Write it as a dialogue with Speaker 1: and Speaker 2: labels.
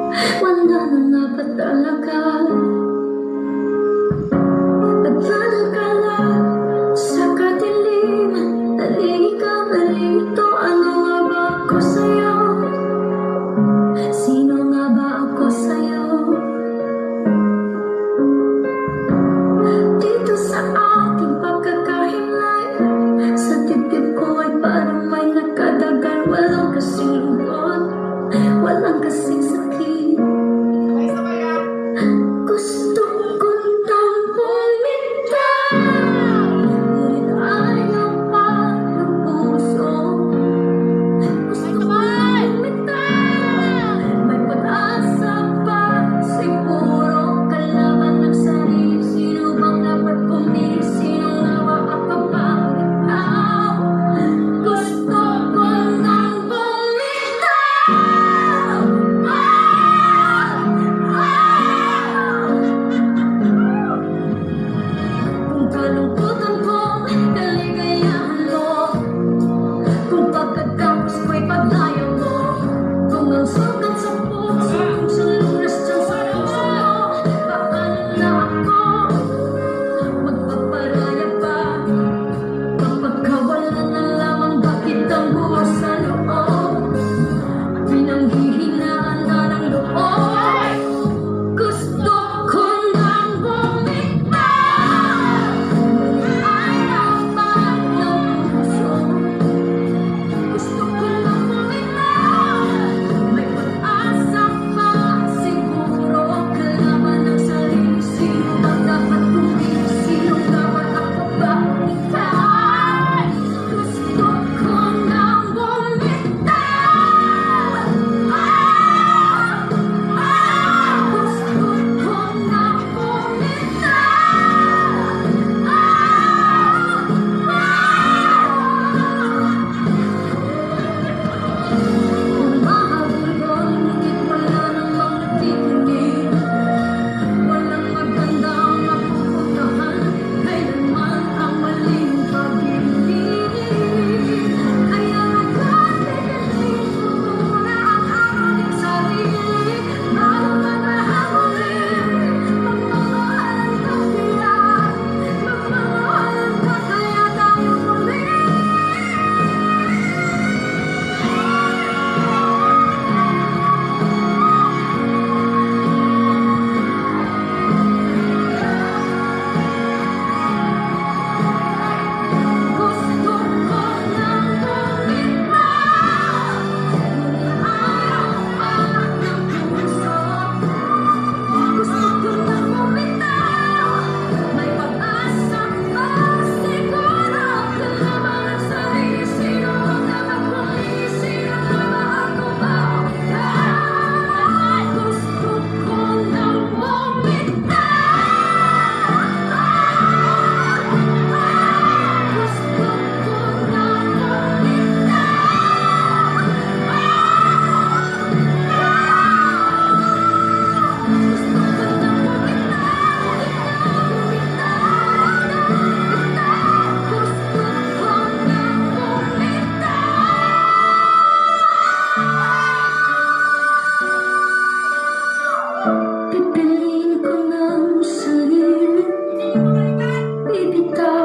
Speaker 1: Wala na nga ba talaga? Nagplano ka lang sa kadilim. Dali ka malito. Ano nga ba ako sa'yo? Sino nga ba ako sa'yo? Dito sa ating pagkakahimlay, sa dibdib ko ay parang may nakadagan. Walang kasing lungkot, walang kasing sakit. Gusto ko nang bumitaw, ngunit ayaw pa ng puso. Gusto ko nang bumitaw, may pag-asa pa, siguro kalaban ng sarili. Sino bang dapat pumili? Sino nga ba ako bang ikaw? Gusto ko nang bumitaw. Kung kalungkutan ko, kaligayahan mo. Kung pagkatapos ko'y paglayan mo. Kung ang sugat sa puso, kung sa lunas dyan sa puso mo. Paano na ako magpaparaya pa? Kapag wala na lamang, bakit ang buwas sa loob? Pinanghihinaan na ng loob. Gusto ko nang bumitaw, ngunit ayaw pa ng puso. Gusto ko nang bumitaw, may pag-asa pa, siguro kalaban ng sarili. Sino bang dapat pumili? Sino nga ba ako ba ikaw? Gusto ko nang bumitaw. Gusto ko nang bumitaw. Mahabulon, ngunit wala namang natikinig. Walang magandang mapupuntahan, kailanman ang maling pag-ibig. Kaya nagkatigaling ko muna ang aking sarili. Bago ka nahabulin, magmamahalan ka kaya. Magmamahalan ka kaya tayo muli. Gusto ko nang bumitaw, ngunit ayaw pa ng puso. Gusto ko nang bumitaw, may pag-asa pa, siguro kalaban ng sarili. Sino ang dapat pumili? Sino nga ba ako ba ikaw? Gusto ko nang bumitaw. Gusto ko nang Pipiliin ko ng sarili, bibitaw